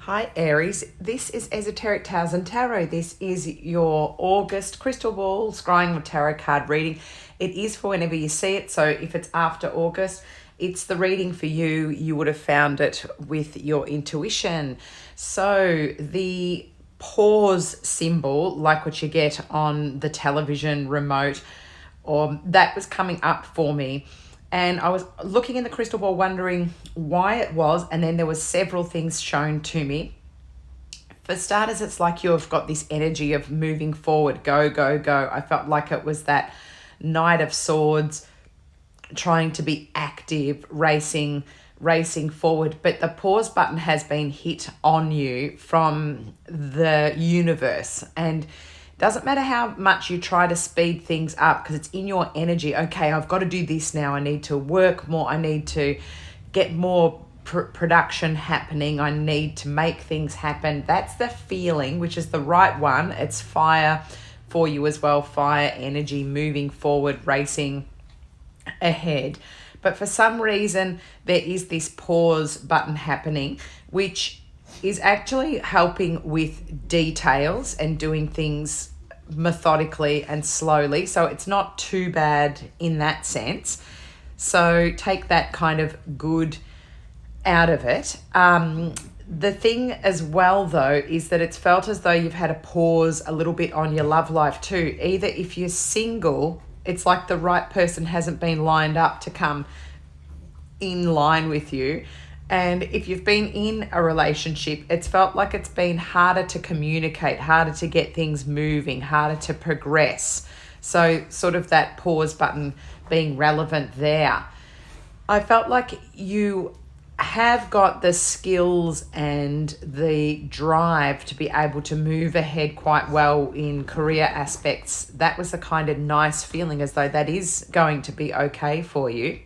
Hi Aries, this is Esoteric Tales and Tarot. This is your August crystal ball scrying or tarot card reading. It is for whenever you see it, so if it's after August, it's the reading for you. You would have found it with your intuition. So the pause symbol, like what you get on the television remote, or that was coming up for me. And I was looking in the crystal ball wondering why it was, and then there was several things shown to me. For starters, it's like you've got this energy of moving forward, go, go, go. I felt like it was that Knight of Swords trying to be active, racing forward. But the pause button has been hit on you from the universe, and doesn't matter how much you try to speed things up because it's in your energy. Okay, I've got to do this now. I need to work more. I need to get more production happening. I need to make things happen. That's the feeling, which is the right one. It's fire for you as well. Fire energy, moving forward, racing ahead. But for some reason, there is this pause button happening, which is actually helping with details and doing things methodically and slowly. So it's not too bad in that sense. So take that kind of good out of it. The thing as well, though, is that it's felt as though you've had a pause a little bit on your love life too. Either if you're single, it's like the right person hasn't been lined up to come in line with you. And if you've been in a relationship, it's felt like it's been harder to communicate, harder to get things moving, harder to progress. So sort of that pause button being relevant there. I felt like you have got the skills and the drive to be able to move ahead quite well in career aspects. That was a kind of nice feeling, as though that is going to be okay for you.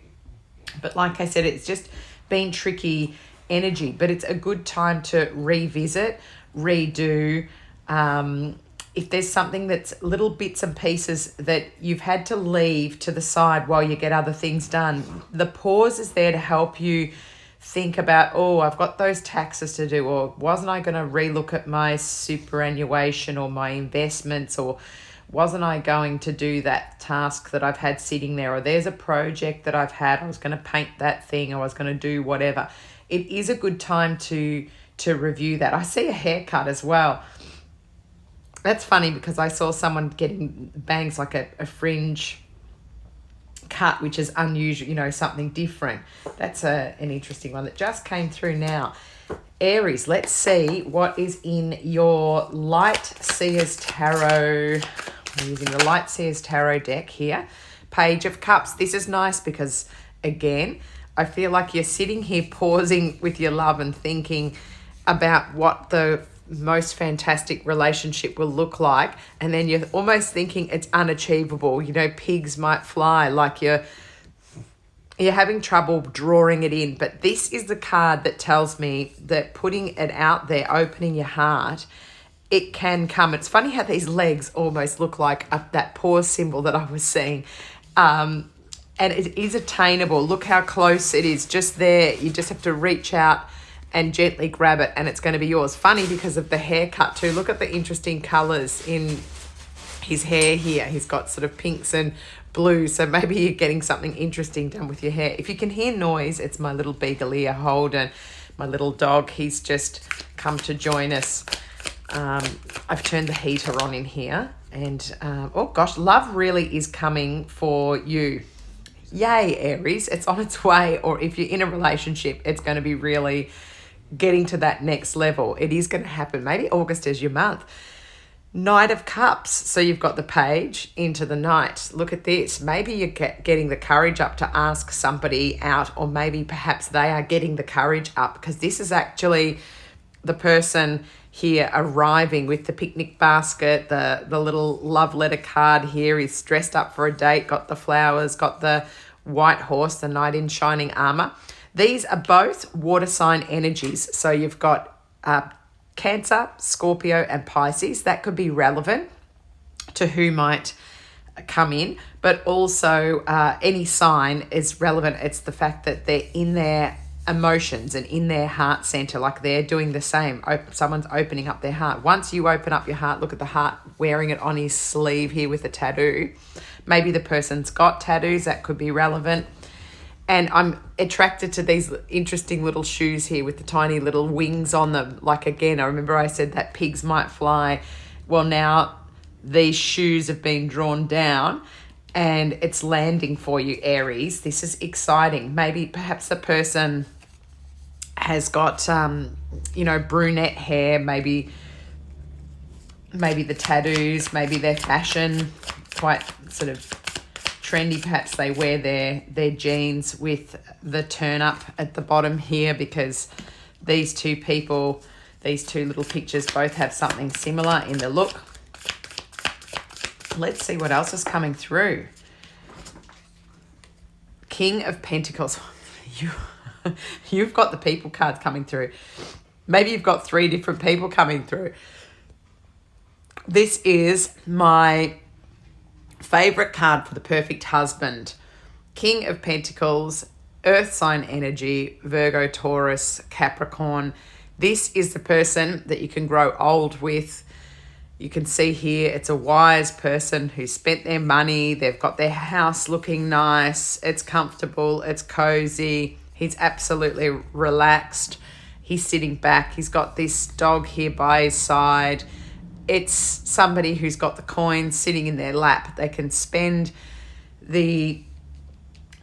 But like I said, it's just been tricky energy, but it's a good time to revisit, redo. If there's something that's little bits and pieces that you've had to leave to the side while you get other things done, the pause is there to help you think about, oh, I've got those taxes to do, or wasn't I going to relook at my superannuation or my investments, or wasn't I going to do that task that I've had sitting there, or there's a project that I've had, I was going to paint that thing, or I was going to do whatever. It is a good time to review that. I see a haircut as well. That's funny because I saw someone getting bangs like a fringe cut, which is unusual, something different. That's an interesting one that just came through now. Aries, let's see what is in your Light Seers Tarot. I'm using the Light Seers Tarot deck here. Page of Cups. This is nice because, again, I feel like you're sitting here pausing with your love and thinking about what the most fantastic relationship will look like, and then you're almost thinking it's unachievable. Pigs might fly, like you're having trouble drawing it in. But this is the card that tells me that putting it out there, opening your heart, it can come. It's funny how these legs almost look like that pause symbol that I was seeing. And it is attainable. Look how close it is, just there. You just have to reach out and gently grab it, and it's going to be yours. Funny because of the haircut too. Look at the interesting colours in his hair here. He's got sort of pinks and blues, so maybe you're getting something interesting done with your hair. If you can hear noise, it's my little beagle ear Holden, my little dog. He's just come to join us. I've turned the heater on in here, and oh gosh, love really is coming for you. Yay, Aries, it's on its way. Or if you're in a relationship, it's going to be really getting to that next level. It is going to happen. Maybe August is your month. Knight of Cups. So you've got the page into the Knight. Look at this. Maybe you're getting the courage up to ask somebody out, or maybe perhaps they are getting the courage up, because this is actually the person here arriving with the picnic basket, the little love letter card here. He's dressed up for a date, got the flowers, got the white horse, the knight in shining armor. These are both water sign energies. So you've got Cancer, Scorpio, and Pisces. That could be relevant to who might come in, but also any sign is relevant. It's the fact that they're in there emotions and in their heart center, like they're doing the same. Someone's opening up their heart. Once you open up your heart, look at the heart wearing it on his sleeve here with a tattoo. Maybe the person's got tattoos, that could be relevant. And I'm attracted to these interesting little shoes here with the tiny little wings on them. Like, again, I remember I said that pigs might fly. Well, now these shoes have been drawn down and it's landing for you, Aries. This is exciting. Maybe perhaps the person has got, brunette hair, maybe the tattoos, maybe their fashion, quite sort of trendy. Perhaps they wear their jeans with the turn up at the bottom here, because these two people, these two little pictures both have something similar in the look. Let's see what else is coming through. King of Pentacles. You've got the people cards coming through. Maybe you've got 3 different people coming through. This is my favorite card for the perfect husband. King of Pentacles, Earth sign energy, Virgo, Taurus, Capricorn. This is the person that you can grow old with. You can see here it's a wise person who spent their money. They've got their house looking nice. It's comfortable. It's cozy. He's absolutely relaxed. He's sitting back. He's got this dog here by his side. It's somebody who's got the coins sitting in their lap. They can spend the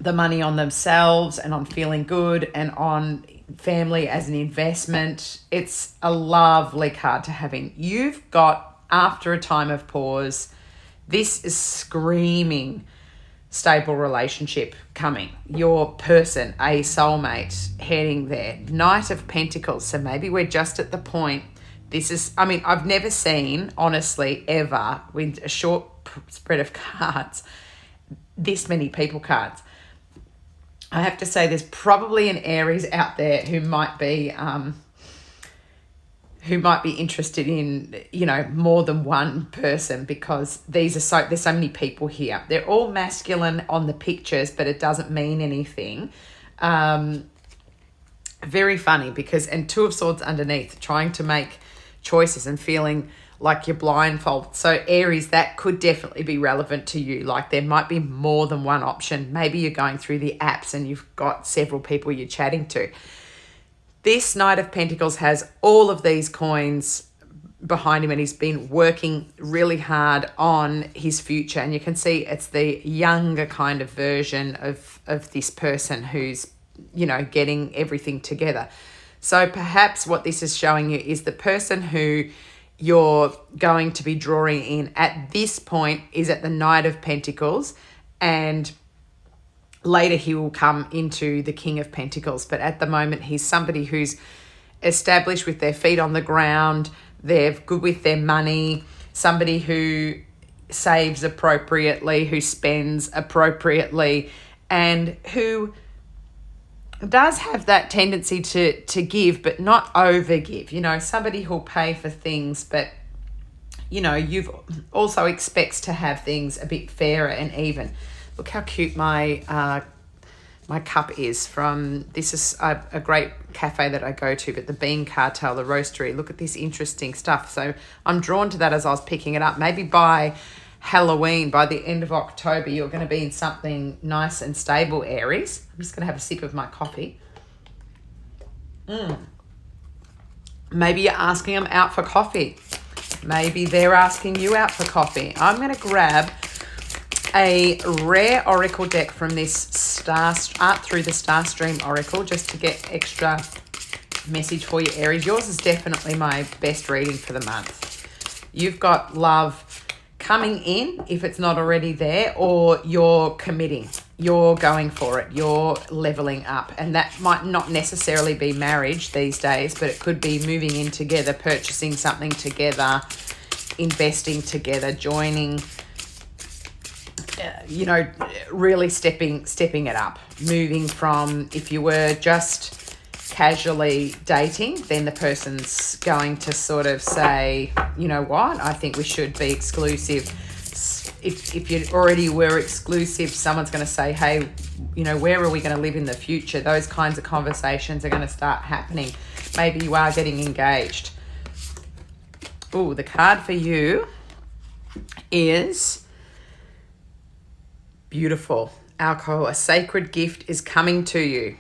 money on themselves and on feeling good and on family as an investment. It's a lovely card to have in. You've got, after a time of pause, this is screaming stable relationship coming. Your person, a soulmate, heading there. Knight of Pentacles. So maybe we're just at the point. This is, I've never seen, honestly, ever, with a short spread of cards, this many people cards. I have to say there's probably an Aries out there who might be interested in, more than one person, because there's so many people here. They're all masculine on the pictures, but it doesn't mean anything. Very funny because, and 2 of Swords underneath, trying to make choices and feeling like you're blindfolded. So Aries, that could definitely be relevant to you. Like there might be more than one option. Maybe you're going through the apps and you've got several people you're chatting to. This Knight of Pentacles has all of these coins behind him and he's been working really hard on his future. And you can see it's the younger kind of version of this person who's, getting everything together. So perhaps what this is showing you is the person who you're going to be drawing in at this point is at the Knight of Pentacles, and later he will come into the King of Pentacles. But at the moment, he's somebody who's established with their feet on the ground. They're good with their money. Somebody who saves appropriately, who spends appropriately, and who does have that tendency to give, but not over give. Somebody who'll pay for things, but, you've also expects to have things a bit fairer and even. Look how cute my cup is from, this is a great cafe that I go to, but the Bean Cartel, the roastery. Look at this interesting stuff. So I'm drawn to that as I was picking it up. Maybe by Halloween, by the end of October, you're going to be in something nice and stable, Aries. I'm just going to have a sip of my coffee. Maybe you're asking them out for coffee. Maybe they're asking you out for coffee. I'm going to grab a rare oracle deck from this Art Through the Starstream oracle, just to get extra message for you, Aries. Yours is definitely my best reading for the month. You've got love coming in, if it's not already there, or you're committing, you're going for it, you're leveling up. And that might not necessarily be marriage these days, but it could be moving in together, purchasing something together, investing together, joining, really stepping it up, moving from, if you were just casually dating, then the person's going to sort of say, you know what, I think we should be exclusive. if you already were exclusive, someone's going to say, hey, you know, where are we going to live in the future? Those kinds of conversations are going to start happening. Maybe you are getting engaged. Oh, the card for you is beautiful. Alcohol, a sacred gift is coming to you.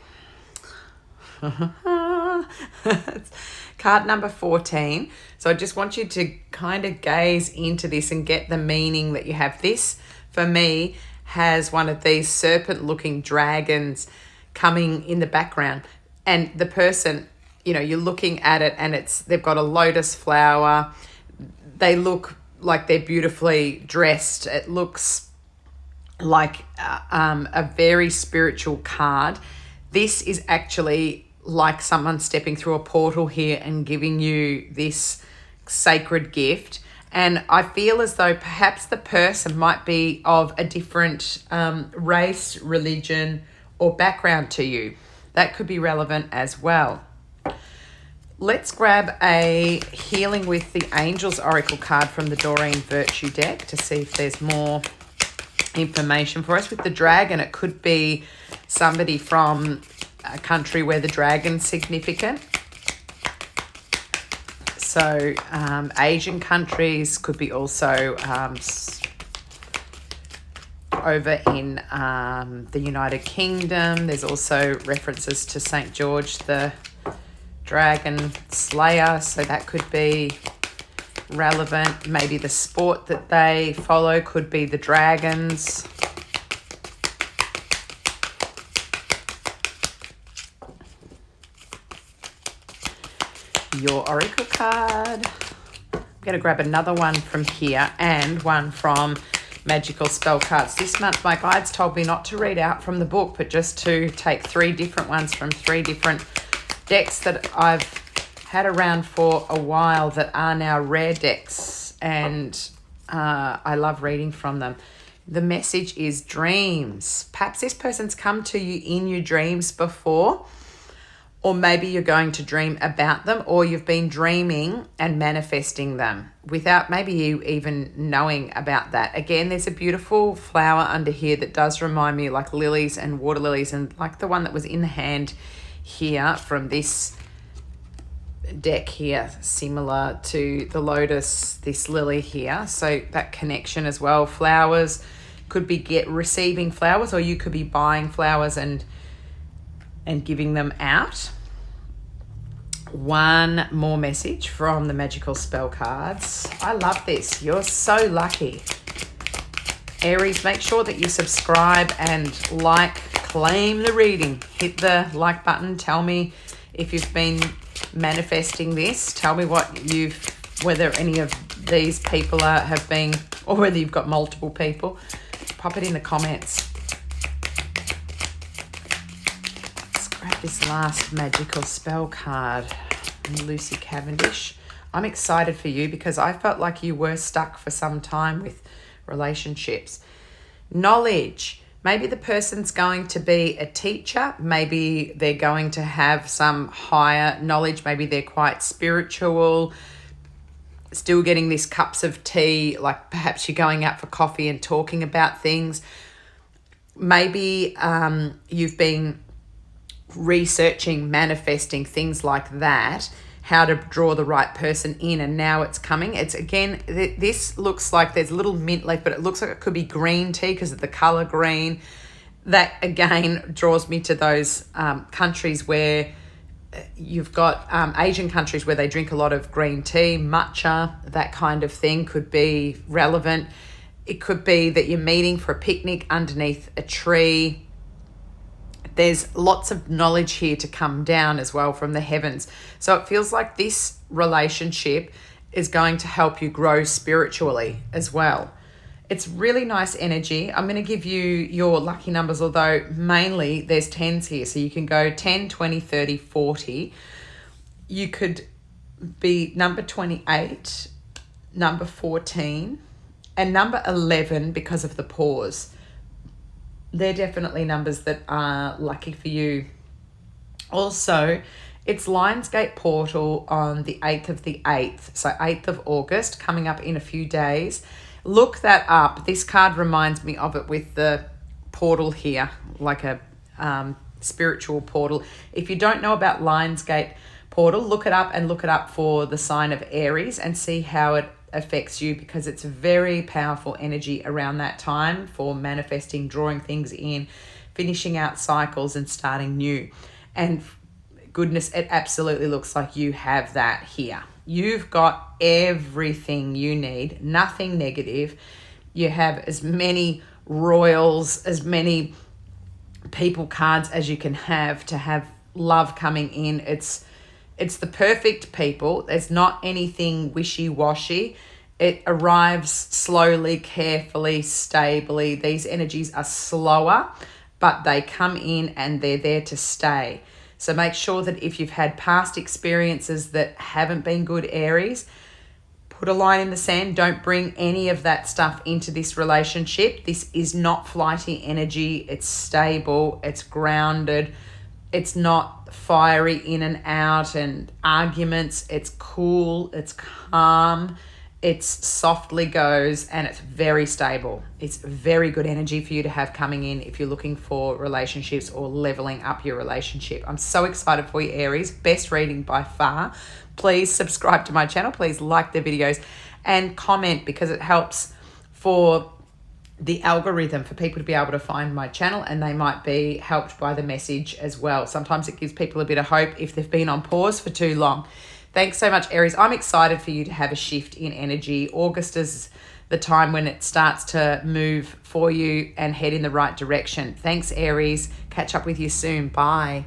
Card number 14. So I just want you to kind of gaze into this and get the meaning that you have. This, for me, has one of these serpent-looking dragons coming in the background. And the person, you know, you're looking at it and they've got a lotus flower. They look like they're beautifully dressed. It looks like a very spiritual card. This is actually like someone stepping through a portal here and giving you this sacred gift. And I feel as though perhaps the person might be of a different race, religion, or background to you. That could be relevant as well. Let's grab a Healing with the Angels Oracle card from the Doreen Virtue deck to see if there's more information for us. With the dragon, it could be somebody from a country where the dragon's significant. So Asian countries, could be also over in the United Kingdom. There's also references to St. George, the dragon slayer, so that could be relevant. Maybe the sport that they follow could be the dragons. Your oracle card. I'm going to grab another one from here and one from Magical Spell Cards. This month my guides told me not to read out from the book, but just to take 3 different ones from 3 different decks that I've had around for a while that are now rare decks, and I love reading from them. The message is dreams. Perhaps this person's come to you in your dreams before, or maybe you're going to dream about them, or you've been dreaming and manifesting them without maybe you even knowing about that. Again, there's a beautiful flower under here that does remind me like lilies and water lilies, and like the one that was in the hand here from this deck here, similar to the lotus, this lily here. So that connection as well. Flowers could be receiving flowers, or you could be buying flowers and giving them out. One more message from the Magical Spell Cards. I love this. You're so lucky. Aries, make sure that you subscribe and like, claim the reading. Hit the like button. Tell me if you've been manifesting this. Tell me whether any of these people have been, or whether you've got multiple people. Pop it in the comments. This last Magical Spell card, Lucy Cavendish. I'm excited for you because I felt like you were stuck for some time with relationships. Knowledge. Maybe the person's going to be a teacher. Maybe they're going to have some higher knowledge. Maybe they're quite spiritual. Still getting this cups of tea, like perhaps you're going out for coffee and talking about things. Maybe you've been researching, manifesting, things like that, how to draw the right person in, and now it's coming. It's again, this looks like there's a little mint leaf, but it looks like it could be green tea because of the color green. That again draws me to those countries where you've got Asian countries where they drink a lot of green tea, matcha, that kind of thing could be relevant. It could be that you're meeting for a picnic underneath a tree. There's lots of knowledge here to come down as well from the heavens. So it feels like this relationship is going to help you grow spiritually as well. It's really nice energy. I'm going to give you your lucky numbers, although mainly there's 10s here. So you can go 10, 20, 30, 40. You could be number 28, number 14, and number 11 because of the pause. They're definitely numbers that are lucky for you. Also, it's Lionsgate Portal on the 8th of the 8th, so 8th of August, coming up in a few days. Look that up. This card reminds me of it with the portal here, like a spiritual portal. If you don't know about Lionsgate portal, look it up and look it up for the sign of Aries and see how it affects you, because it's very powerful energy around that time for manifesting, drawing things in, finishing out cycles and starting new. And goodness, it absolutely looks like you have that here. You've got everything you need, nothing negative. You have as many royals, as many people cards as you can have to have love coming in. It's the perfect people. There's not anything wishy-washy. It arrives slowly, carefully, stably. These energies are slower, but they come in and they're there to stay. So make sure that if you've had past experiences that haven't been good, Aries, put a line in the sand. Don't bring any of that stuff into this relationship. This is not flighty energy. It's stable. It's grounded. It's not fiery in and out and arguments. It's cool. It's calm. It's softly goes, and it's very stable. It's very good energy for you to have coming in if you're looking for relationships or leveling up your relationship. I'm so excited for you, Aries. Best reading by far. Please subscribe to my channel. Please like the videos and comment, because it helps for the algorithm for people to be able to find my channel, and they might be helped by the message as well. Sometimes it gives people a bit of hope if they've been on pause for too long. Thanks so much, Aries. I'm excited for you to have a shift in energy. August is the time when it starts to move for you and head in the right direction. Thanks, Aries. Catch up with you soon. Bye.